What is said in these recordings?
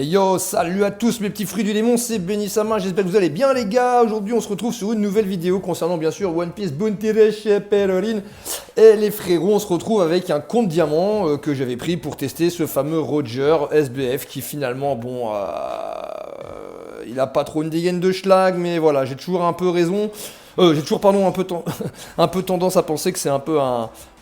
Yo, salut à tous mes petits fruits du démon, c'est Benissama, j'espère que vous allez bien les gars. Aujourd'hui on se retrouve sur une nouvelle vidéo concernant bien sûr One Piece Buntiresh Perorin. Et les frérots, on se retrouve avec un compte diamant que j'avais pris pour tester ce fameux Roger SBF qui finalement, bon, il a pas trop une dégaine de schlag, mais voilà, j'ai toujours un peu raison. J'ai toujours, pardon, un peu tendance à penser que c'est un peu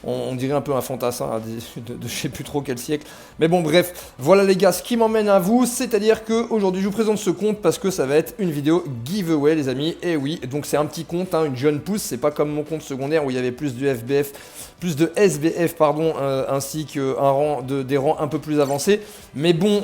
on dirait un peu un fantassin de je sais plus trop quel siècle. Mais bon, bref, voilà les gars, ce qui m'emmène à vous, c'est-à-dire que aujourd'hui je vous présente ce compte parce que ça va être une vidéo giveaway les amis. Et oui, donc c'est un petit compte, une jeune pousse, c'est pas comme mon compte secondaire où il y avait plus de SBF, pardon, ainsi que des rangs un peu plus avancés. Mais bon,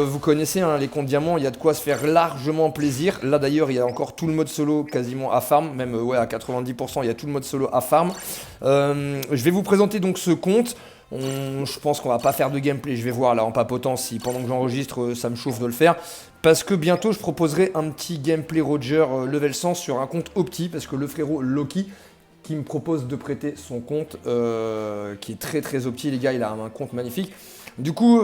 vous connaissez les comptes diamants, il y a de quoi se faire largement plaisir. Là d'ailleurs, il y a encore tout le mode solo quasiment à farm, même ouais à 90%, il y a tout le mode solo à farm. Je vais vous présenter donc ce compte. Je pense qu'on va pas faire de gameplay, je vais voir là en papotant si pendant que j'enregistre ça me chauffe de le faire. Parce que bientôt je proposerai un petit gameplay Roger level 100 sur un compte Opti, parce que le frérot Loki qui me propose de prêter son compte, qui est très Opti les gars, il a un compte magnifique. Du coup,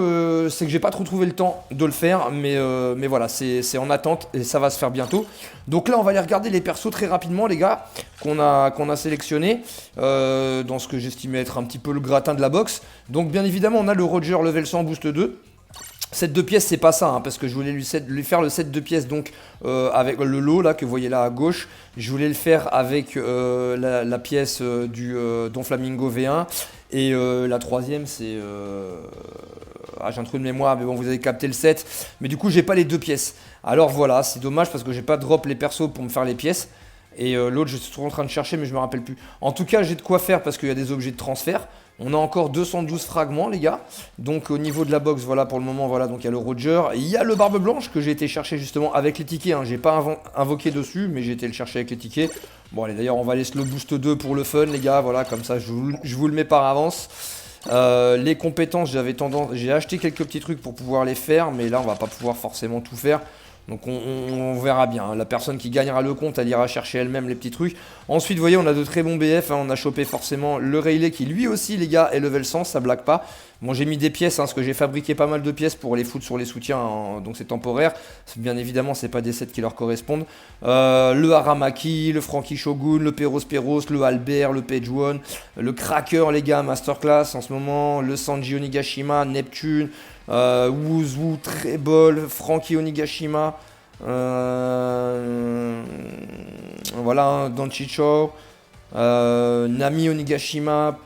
c'est que j'ai pas trop trouvé le temps de le faire, mais voilà, c'est en attente et ça va se faire bientôt. Donc là, on va aller regarder les persos très rapidement, les gars, qu'on a sélectionnés dans ce que j'estimais être un petit peu le gratin de la box. Donc bien évidemment, on a le Roger Level 100 Boost 2. Set de pièces, c'est pas ça, parce que je voulais lui faire le set de pièces donc avec le lot là que vous voyez là à gauche. Je voulais le faire avec la pièce du Don Flamingo V1 et la troisième c'est j'ai un trou de mémoire, mais bon vous avez capté le set. Mais du coup j'ai pas les deux pièces. Alors voilà, c'est dommage parce que j'ai pas drop les persos pour me faire les pièces. Et l'autre je suis toujours en train de chercher mais je me rappelle plus. En tout cas j'ai de quoi faire parce qu'il y a des objets de transfert. On a encore 212 fragments les gars. Donc au niveau de la box, voilà pour le moment, voilà, donc il y a le Roger. Il y a le Barbe Blanche que j'ai été chercher justement avec les tickets. J'ai pas invoqué dessus, mais j'ai été le chercher avec les tickets. Bon allez, d'ailleurs on va laisser le boost 2 pour le fun les gars. Voilà, comme ça je vous le mets par avance. Les compétences, j'ai acheté quelques petits trucs pour pouvoir les faire. Mais là on va pas pouvoir forcément tout faire. Donc on verra bien, la personne qui gagnera le compte, elle ira chercher elle-même les petits trucs. Ensuite, vous voyez, on a de très bons BF, on a chopé forcément le Rayleigh qui lui aussi, les gars, est level 100, ça blague pas. Bon, j'ai mis des pièces, parce que j'ai fabriqué pas mal de pièces pour les foutre sur les soutiens, donc c'est temporaire. Bien évidemment, c'est pas des sets qui leur correspondent. Le Haramaki, le Frankie Shogun, le Peros, le Albert, le Page One, le Cracker, les gars, Masterclass en ce moment, le Sanji Onigashima, Neptune, Wuzu, Trebol, Frankie Onigashima, voilà, Danchicho, Nami Onigashima,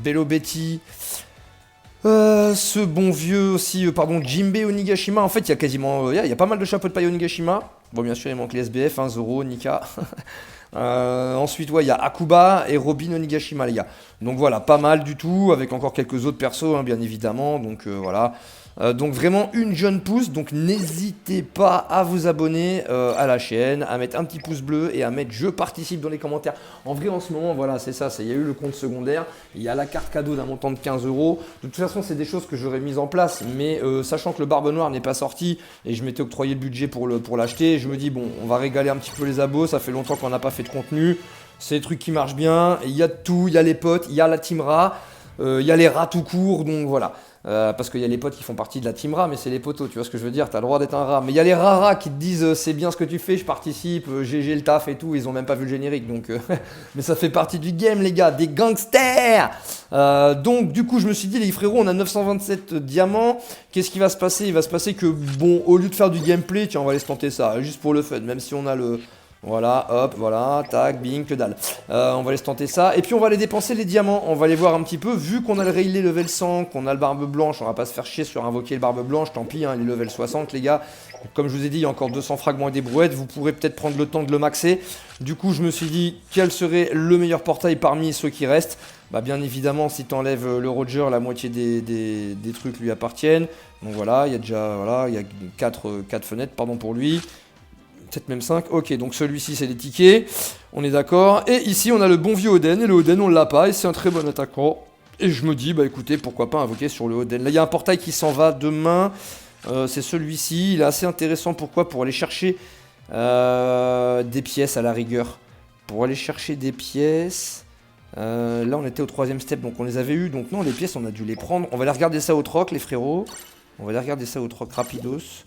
Bello Betty, ce bon vieux aussi, pardon, Jimbe Onigashima. En fait, il y a quasiment, il y a pas mal de chapeaux de paille Onigashima. Bon, bien sûr, il manque les SBF, Zoro, Nika. Ensuite, ouais, il y a Akuba et Robin Onigashima, les gars. Donc voilà, pas mal du tout, avec encore quelques autres persos, bien évidemment. Donc voilà. Donc vraiment une jeune pousse, donc n'hésitez pas à vous abonner à la chaîne, à mettre un petit pouce bleu et à mettre je participe dans les commentaires. En vrai en ce moment voilà c'est ça, il y a eu le compte secondaire, il y a la carte cadeau d'un montant de 15 €. De toute façon c'est des choses que j'aurais mises en place, mais sachant que le Barbe Noire n'est pas sorti et je m'étais octroyé le budget pour l'acheter, je me dis bon on va régaler un petit peu les abos, ça fait longtemps qu'on n'a pas fait de contenu, c'est des trucs qui marchent bien, il y a de tout, il y a les potes, il y a la team Ra, il y a les rats tout court, donc voilà. Parce qu'il y a les potes qui font partie de la team rat, mais c'est les potos, tu vois ce que je veux dire, t'as le droit d'être un rat. Mais il y a les raras qui te disent c'est bien ce que tu fais, je participe, GG le taf et tout, ils ont même pas vu le générique, donc mais ça fait partie du game les gars, des gangsters. Donc du coup je me suis dit les frérots, on a 927 diamants, qu'est-ce qui va se passer? Il va se passer que bon, au lieu de faire du gameplay, tiens on va aller se tenter ça, juste pour le fun, même si on a le... Voilà, hop, voilà, tac, bing, que dalle. On va aller se tenter ça. Et puis on va aller dépenser les diamants. On va aller voir un petit peu. Vu qu'on a le Rayleigh level 100, qu'on a le Barbe Blanche, on va pas se faire chier sur invoquer le Barbe Blanche. Tant pis, il est level 60, les gars. Comme je vous ai dit, il y a encore 200 fragments et des brouettes. Vous pourrez peut-être prendre le temps de le maxer. Du coup, je me suis dit, quel serait le meilleur portail parmi ceux qui restent? Bah, bien évidemment, si tu enlèves le Roger, la moitié des trucs lui appartiennent. Donc voilà, il y a déjà voilà, il y a 4 fenêtres, pardon pour lui. Peut-être même 5, ok, donc celui-ci c'est les tickets, on est d'accord. Et ici on a le bon vieux Oden, et le Oden on l'a pas, et c'est un très bon attaquant. Et je me dis, bah écoutez, pourquoi pas invoquer sur le Oden. Là il y a un portail qui s'en va demain, c'est celui-ci, il est assez intéressant, pourquoi? Pour aller chercher des pièces à la rigueur. Pour aller chercher des pièces... là on était au 3ème step, donc on les avait eu, donc non les pièces on a dû les prendre. On va aller regarder ça au troc les frérots, on va aller regarder ça au troc rapidos.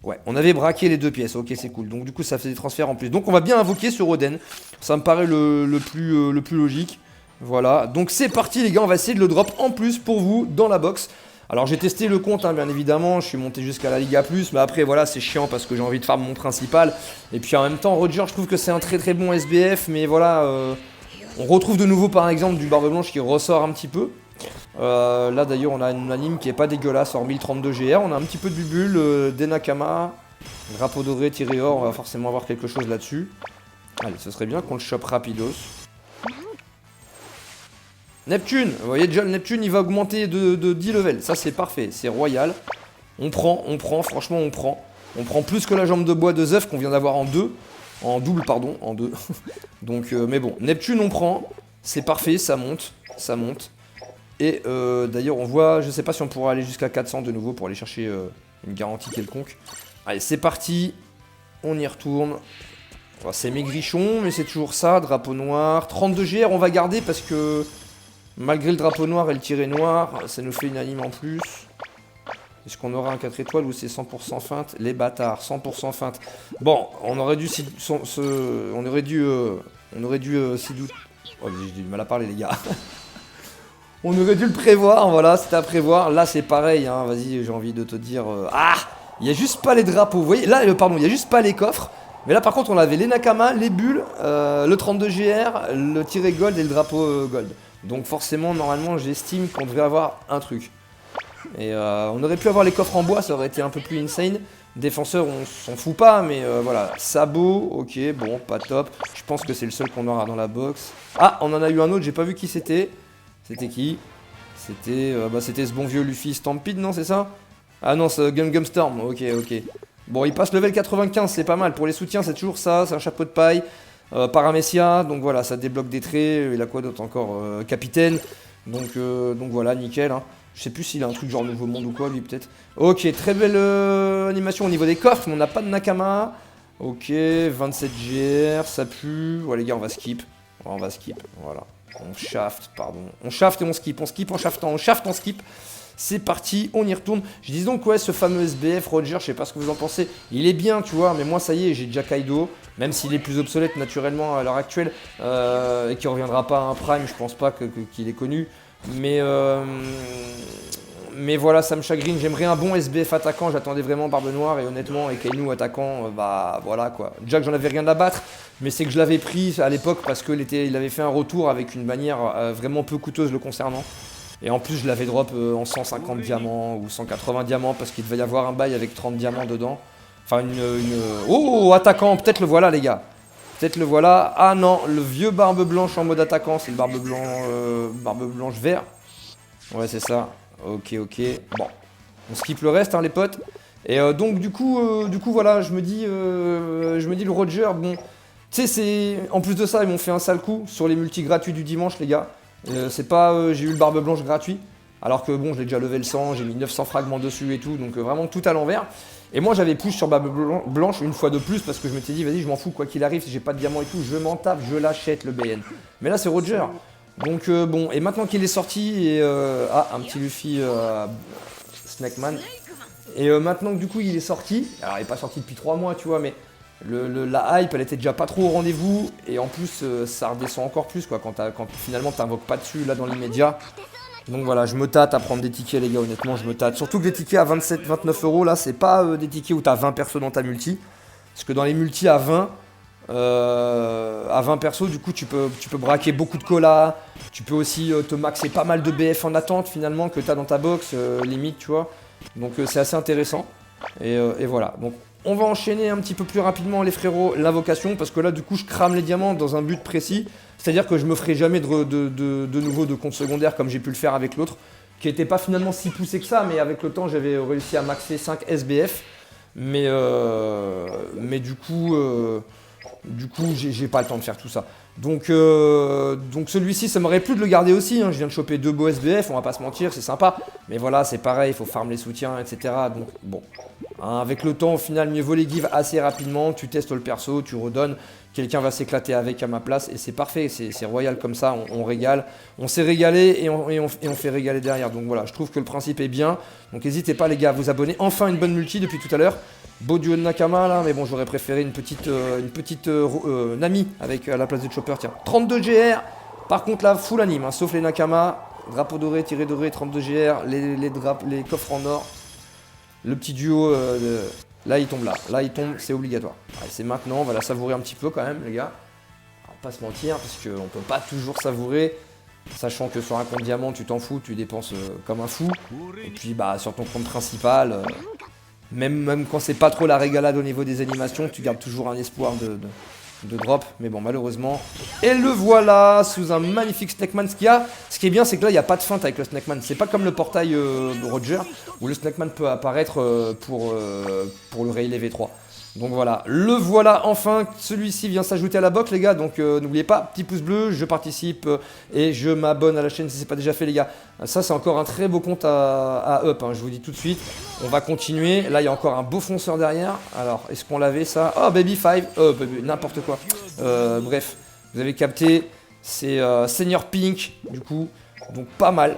Ouais, on avait braqué les 2 pièces, ok c'est cool. Donc du coup ça fait des transferts en plus. Donc on va bien invoquer ce Roden. Ça me paraît le plus logique. Voilà, donc c'est parti les gars, on va essayer de le drop en plus pour vous dans la box. Alors j'ai testé le compte, hein, bien évidemment, je suis monté jusqu'à la Liga Plus, mais après voilà c'est chiant parce que j'ai envie de farm mon principal. Et puis en même temps Roger je trouve que c'est un très bon SBF, mais voilà, on retrouve de nouveau par exemple du Barbe Blanche qui ressort un petit peu. Là d'ailleurs on a une anime qui est pas dégueulasse, hors 1032 GR, on a un petit peu de Bubule, des Nakama, drapeau doré tiré or, on va forcément avoir quelque chose là-dessus. Allez, ce serait bien qu'on le chope rapidos. Neptune, vous voyez déjà le Neptune il va augmenter de 10 levels, ça c'est parfait, c'est royal. On prend, franchement on prend. On prend plus que la jambe de bois de Zeuf qu'on vient d'avoir en double pardon, en 2. Donc mais bon, Neptune on prend, c'est parfait, ça monte. Et d'ailleurs on voit, je sais pas si on pourra aller jusqu'à 400 de nouveau pour aller chercher une garantie quelconque. Allez c'est parti, on y retourne. Enfin, c'est maigrichon mais c'est toujours ça, drapeau noir. 32 GR on va garder parce que... Malgré le drapeau noir et le tiret noir, ça nous fait une anime en plus. Est-ce qu'on aura un 4 étoiles ou c'est 100% feinte? Les bâtards, 100% feinte. Bon, on aurait dû s'y douter. Oh, j'ai du mal à parler les gars. On aurait dû le prévoir, voilà, c'était à prévoir. Là c'est pareil, hein, vas-y, j'ai envie de te dire... Ah, il n'y a juste pas les drapeaux, vous voyez, là, pardon, il n'y a juste pas les coffres. Mais là par contre on avait les Nakama, les bulles, le 32 GR, le tiret gold et le drapeau gold. Donc forcément, normalement, j'estime qu'on devrait avoir un truc. Et on aurait pu avoir les coffres en bois, ça aurait été un peu plus insane. Défenseur, on s'en fout pas, mais voilà. Sabot, ok, bon, pas top. Je pense que c'est le seul qu'on aura dans la box. Ah, on en a eu un autre, j'ai pas vu qui c'était. C'était qui? C'était ce bon vieux Luffy Stampede, non, c'est ça? Ah non, c'est Gum Storm, ok. Bon, il passe level 95, c'est pas mal. Pour les soutiens, c'est toujours ça, c'est un chapeau de paille. Paramecia, donc voilà, ça débloque des traits, il a quoi d'autre encore, capitaine, donc voilà, nickel, hein. Je sais plus s'il a un truc genre nouveau monde ou quoi, lui peut-être. Ok, très belle animation au niveau des coffres, mais on n'a pas de Nakama. Ok, 27 GR, ça pue, ouais les gars, on va skip, voilà. On shaft, pardon, on shaft et on skip en shaftant, on shaft, on skip. C'est parti, on y retourne. Je dis donc, ouais, ce fameux SBF, Roger, je sais pas ce que vous en pensez. Il est bien, tu vois, mais moi, ça y est, j'ai déjà Kaido. Même s'il est plus obsolète naturellement à l'heure actuelle. Et qu'il reviendra pas à un Prime, je pense pas qu'il est connu. Mais voilà, ça me chagrine. J'aimerais un bon SBF attaquant. J'attendais vraiment Barbe Noire. Et honnêtement, et Kainu attaquant, bah voilà quoi. Déjà que j'en avais rien à battre. Mais c'est que je l'avais pris à l'époque parce qu'il avait fait un retour avec une bannière vraiment peu coûteuse le concernant. Et en plus, je l'avais drop en 150 diamants ou 180 diamants parce qu'il devait y avoir un bail avec 30 diamants dedans. Enfin, Oh, attaquant, peut-être le voilà, les gars. Peut-être le voilà. Ah non, le vieux Barbe Blanche en mode attaquant, c'est le Barbe Blanche vert. Ouais, c'est ça. Ok. Bon, on skip le reste, hein, les potes. Et donc, du coup, voilà, je me dis le Roger, bon... Tu sais, en plus de ça, ils m'ont fait un sale coup sur les multis gratuits du dimanche, les gars. C'est pas j'ai eu le Barbe Blanche gratuit, alors que bon, je l'ai déjà level 100, j'ai mis 900 fragments dessus et tout, donc vraiment tout à l'envers. Et moi j'avais push sur Barbe Blanche une fois de plus parce que je m'étais dit, vas-y, je m'en fous, quoi qu'il arrive, si j'ai pas de diamant et tout, je m'en tape, je l'achète le BN. Mais là c'est Roger. Donc bon, et maintenant qu'il est sorti, et un petit Luffy Snackman. Et maintenant que du coup il est sorti, alors il est pas sorti depuis 3 mois, tu vois, mais la hype elle était déjà pas trop au rendez-vous et en plus ça redescend encore plus quoi quand finalement t'invoques pas dessus là dans l'immédiat. Donc voilà, je me tâte à prendre des tickets les gars, honnêtement je me tâte. Surtout que des tickets à 27-29 € là, c'est pas des tickets où t'as 20 persos dans ta multi. Parce que dans les multis à 20 persos du coup tu peux braquer beaucoup de colas. Tu peux aussi te maxer pas mal de BF en attente finalement que t'as dans ta box limite tu vois. Donc c'est assez intéressant. Et voilà, donc on va enchaîner un petit peu plus rapidement les frérots l'invocation parce que là du coup je crame les diamants dans un but précis. C'est-à-dire que je me ferai jamais de nouveau de compte secondaire comme j'ai pu le faire avec l'autre qui était pas finalement si poussé que ça, mais avec le temps j'avais réussi à maxer 5 SBF. Mais du coup j'ai pas le temps de faire tout ça. Donc celui-ci ça m'aurait plu de le garder aussi, hein. Je viens de choper 2 beaux SBF, on va pas se mentir, c'est sympa. Mais voilà, c'est pareil, il faut farm les soutiens, etc. Donc bon, Hein, avec le temps, au final, mieux vaut les give assez rapidement. Tu testes le perso, tu redonnes. Quelqu'un va s'éclater avec à ma place et c'est parfait. C'est royal comme ça, on régale. On s'est régalé et on fait régaler derrière. Donc voilà, je trouve que le principe est bien. Donc n'hésitez pas les gars à vous abonner. Enfin une bonne multi depuis tout à l'heure. Beau duo de Nakama là, mais bon j'aurais préféré une petite Nami avec à la place de Chopper. Tiens, 32 GR. Par contre là, full anime, hein, sauf les Nakama. Drapeau doré, tiré doré, 32 GR. Les coffres en or. Le petit duo là il tombe là. Là il tombe, c'est obligatoire. Allez, c'est maintenant, on va la savourer un petit peu quand même les gars. On va pas se mentir parce qu'on peut pas toujours savourer. Sachant que sur un compte diamant tu t'en fous, tu dépenses comme un fou. Et puis bah sur ton compte principal, même quand c'est pas trop la régalade au niveau des animations, tu gardes toujours un espoir de drop. Mais bon malheureusement. Et le voilà sous un magnifique Snakeman. Ce qui est bien c'est que là il n'y a pas de feinte avec le Snakeman. C'est pas comme le portail Roger où le Snakeman peut apparaître pour le Rayleigh V3. Donc voilà, le voilà enfin, celui-ci vient s'ajouter à la box les gars, donc n'oubliez pas, petit pouce bleu, je participe et je m'abonne à la chaîne si c'est pas déjà fait les gars. Ça c'est encore un très beau compte à up, hein, je vous dis tout de suite, on va continuer, là il y a encore un beau fonceur derrière, alors est-ce qu'on l'avait ça? Oh Baby 5, n'importe quoi, bref, vous avez capté, c'est Senior Pink du coup, donc pas mal.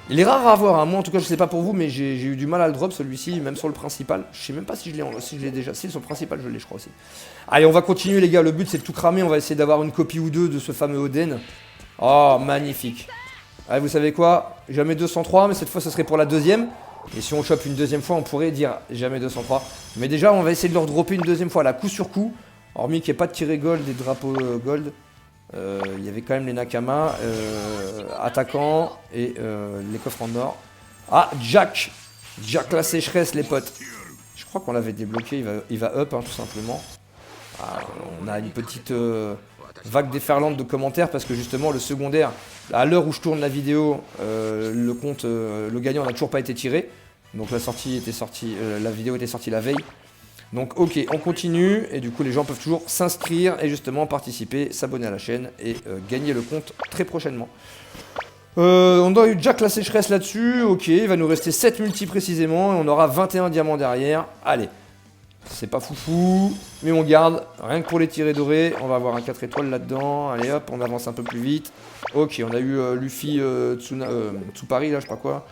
Il est rare à avoir, hein. Moi en tout cas je sais pas pour vous mais j'ai eu du mal à le drop celui-ci, même sur le principal. Je sais même pas si je l'ai déjà, si sur le principal je l'ai je crois aussi. Allez on va continuer les gars, le but c'est de tout cramer, on va essayer d'avoir une copie ou deux de ce fameux Oden. Oh magnifique. Allez vous savez quoi, jamais 203 mais cette fois ce serait pour la deuxième. Et si on chope une deuxième fois on pourrait dire jamais 203. Mais déjà on va essayer de leur dropper une deuxième fois là, coup sur coup. Hormis qu'il n'y ait pas de tiré gold, des drapeaux gold. Il y avait quand même les Nakama, attaquants et les coffres en or. Ah, Jack la sécheresse les potes. Je crois qu'on l'avait débloqué, il va up hein, tout simplement. Ah, on a une petite vague déferlante de commentaires parce que justement le secondaire, à l'heure où je tourne la vidéo, le gagnant n'a toujours pas été tiré. Donc la vidéo était sortie la veille. Donc ok, on continue et du coup les gens peuvent toujours s'inscrire et justement participer, s'abonner à la chaîne et gagner le compte très prochainement. On a eu Jack la sécheresse là-dessus, ok, il va nous rester 7 multi précisément et on aura 21 diamants derrière. Allez, c'est pas foufou, mais on garde, rien que pour les tirés dorés, on va avoir un 4 étoiles là-dedans. Allez hop, on avance un peu plus vite. Ok, on a eu Luffy Tsupari là, je sais pas quoi.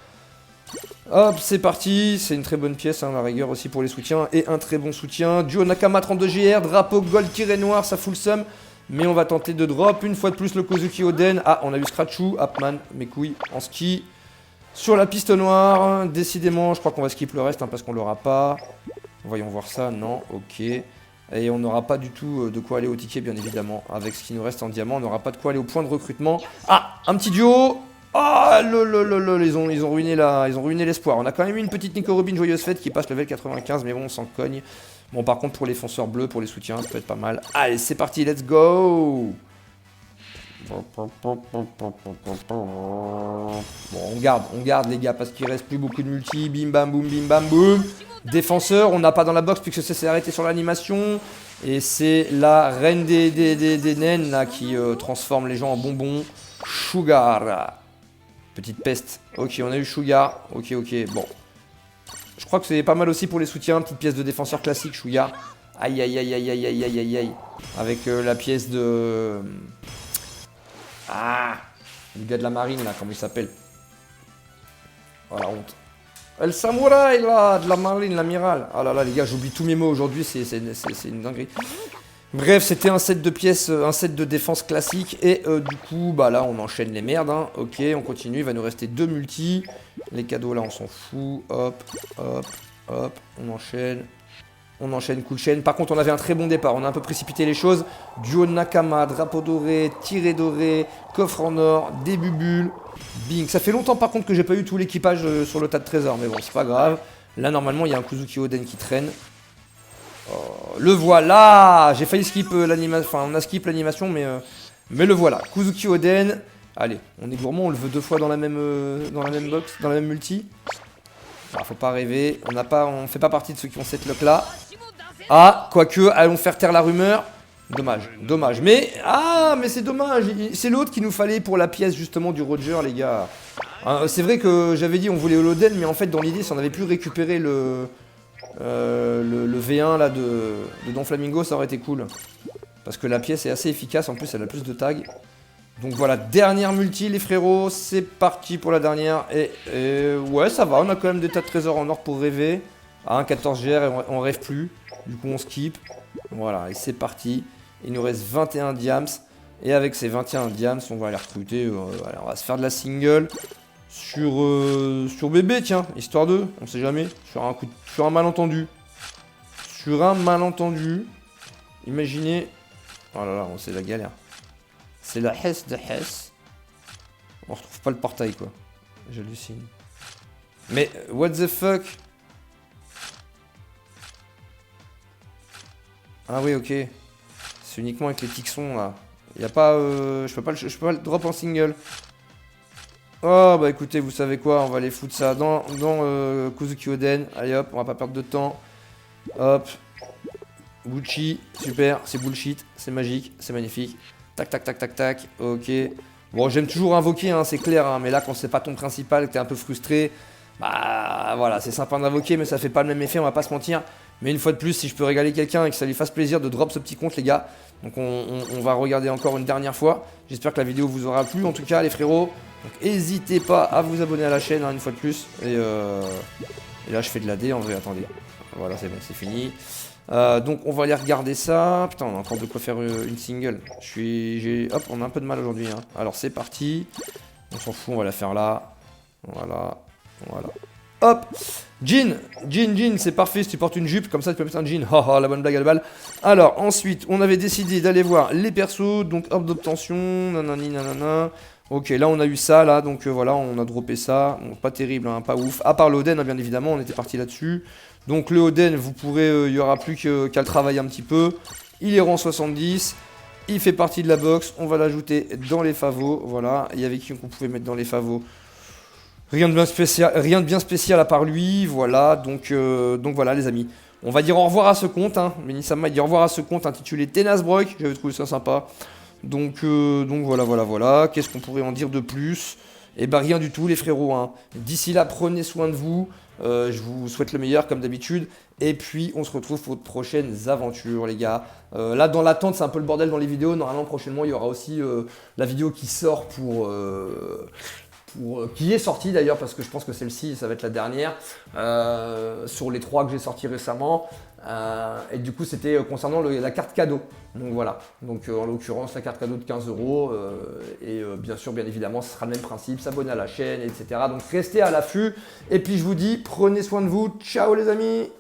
Hop, c'est parti, c'est une très bonne pièce, hein, la rigueur aussi pour les soutiens, et un très bon soutien. Duo Nakama 32 GR, drapeau gold tiré noir, ça fout le seum. Mais on va tenter de drop, une fois de plus le Kozuki Oden. Ah, on a eu Scratchou, Hapman, mes couilles, en ski. Sur la piste noire, décidément, je crois qu'on va skip le reste, hein, parce qu'on l'aura pas. Voyons voir ça, non, ok. Et on n'aura pas du tout de quoi aller au ticket, bien évidemment. Avec ce qui nous reste en diamant, on n'aura pas de quoi aller au point de recrutement. Ah, un petit duo. Ah, ils ont ruiné l'espoir. On a quand même eu une petite Nico Robin joyeuse fête qui passe level 95, mais bon, on s'en cogne. Bon, par contre, pour les fonceurs bleus, pour les soutiens, ça peut être pas mal. Allez, c'est parti, let's go. Bon, on garde les gars, parce qu'il reste plus beaucoup de multi. Bim bam boum, bim bam boum. Défenseur, on n'a pas dans la box puisque ça s'est arrêté sur l'animation. Et c'est la reine des naines là qui transforme les gens en bonbons. Sugar. Petite peste. Ok, on a eu Sugar. Ok, bon. Je crois que c'est pas mal aussi pour les soutiens. Petite pièce de défenseur classique, Sugar. Aïe, aïe, aïe, aïe, aïe, aïe, aïe, aïe, aïe. Avec la pièce de... Ah, le gars de la marine, là, comment il s'appelle? Oh, la honte. Le samouraï, là, de la marine, l'amiral. Ah là là, les gars, j'oublie tous mes mots aujourd'hui, c'est une dinguerie. Bref, c'était un set de pièces, un set de défense classique. Et du coup, bah là, on enchaîne les merdes. Hein. Ok, on continue. Il va nous rester 2 multis. Les cadeaux, là, on s'en fout. Hop, hop, hop. On enchaîne. On enchaîne, coup de chaîne. Par contre, on avait un très bon départ. On a un peu précipité les choses. Duo Nakama, drapeau doré, tiré doré, coffre en or, des bubules. Bing. Ça fait longtemps, par contre, que j'ai pas eu tout l'équipage sur le tas de trésors. Mais bon, c'est pas grave. Là, normalement, il y a un Kozuki Oden qui traîne. Oh, le voilà. J'ai failli skip l'animation. Enfin, on a skip l'animation, mais le voilà. Kozuki Oden. Allez, on est gourmand. On le veut 2 fois dans la même box, dans la même multi. Alors, faut pas rêver. On fait pas partie de ceux qui ont cette luck là. Ah, quoique, allons faire taire la rumeur. Dommage, dommage. Mais c'est dommage. C'est l'autre qu'il nous fallait pour la pièce justement du Roger, les gars. C'est vrai que j'avais dit on voulait Holoden, mais en fait dans l'idée, si on avait pu récupérer le V1 là de Don Flamingo, ça aurait été cool. Parce que la pièce est assez efficace, en plus elle a plus de tags. Donc voilà, dernière multi les frérots, c'est parti pour la dernière. Et ouais, ça va, on a quand même des tas de trésors en or pour rêver. Ah, un 14 GR et on rêve plus. Du coup on skip. Voilà, et c'est parti. Il nous reste 21 diams. Et avec ces 21 diams, on va aller recruter. Voilà, on va se faire de la single sur bébé, tiens, histoire de, on sait jamais. Sur un malentendu. Sur un malentendu. Imaginez. Oh là là, c'est la galère. C'est la Hesse de Hesse. On retrouve pas le portail, quoi. J'hallucine. Mais, what the fuck? Ah oui, ok. C'est uniquement avec les Tixons, là. Y a pas... je peux pas le drop en single. Oh, bah écoutez, vous savez quoi? On va aller foutre ça dans Kuzuki Oden. Allez hop, on va pas perdre de temps. Hop. Gucci, super, c'est bullshit, c'est magique, c'est magnifique. Tac, tac, tac, tac, tac, ok. Bon, j'aime toujours invoquer, hein, c'est clair, hein, mais là, quand c'est pas ton principal, que t'es un peu frustré, bah voilà, c'est sympa d'invoquer, mais ça fait pas le même effet, on va pas se mentir. Mais une fois de plus, si je peux régaler quelqu'un et que ça lui fasse plaisir de drop ce petit compte, les gars, donc on va regarder encore une dernière fois. J'espère que la vidéo vous aura plu, en tout cas, les frérots. Donc n'hésitez pas à vous abonner à la chaîne, hein, une fois de plus. Et là, je fais de la D, en vrai, attendez. Voilà, c'est bon, c'est fini. Donc on va aller regarder ça. Putain, on a encore de quoi faire une single. Hop, on a un peu de mal aujourd'hui, hein. Alors c'est parti. On s'en fout, on va la faire là. Voilà. Voilà. Hop. Jean, c'est parfait. Si tu portes une jupe, comme ça tu peux mettre un jean. Haha, la bonne blague à la balle. Alors ensuite, on avait décidé d'aller voir les persos. Donc hop d'obtention. Nanani nanana. Ok, là on a eu ça, là, donc voilà, on a droppé ça. Bon, pas terrible, hein, pas ouf. À part le Oden, hein, bien évidemment, on était parti là-dessus. Donc le Oden, vous pourrez, il n'y aura plus qu'à le travailler un petit peu. Il est rang 70. Il fait partie de la box. On va l'ajouter dans les favos. Voilà, il y avait qui qu'on pouvait mettre dans les favos? Rien de bien spécial à part lui. Voilà, donc voilà, les amis. On va dire au revoir à ce compte. Hein. Benisama dit au revoir à ce compte intitulé Tenasbrock. J'avais trouvé ça sympa. Donc voilà. Qu'est-ce qu'on pourrait en dire de plus? Eh ben rien du tout, les frérots. Hein. D'ici là, prenez soin de vous. Je vous souhaite le meilleur, comme d'habitude. Et puis, on se retrouve pour de prochaines aventures, les gars. Là, dans l'attente, c'est un peu le bordel dans les vidéos. Normalement, prochainement, il y aura aussi la vidéo qui sort qui est sortie d'ailleurs, parce que je pense que celle-ci, ça va être la dernière, sur les 3 que j'ai sortis récemment. Et du coup, c'était concernant la carte cadeau. Donc voilà. Donc en l'occurrence, la carte cadeau de 15 €. Et bien sûr, bien évidemment, ce sera le même principe, s'abonner à la chaîne, etc. Donc restez à l'affût. Et puis je vous dis, prenez soin de vous. Ciao les amis!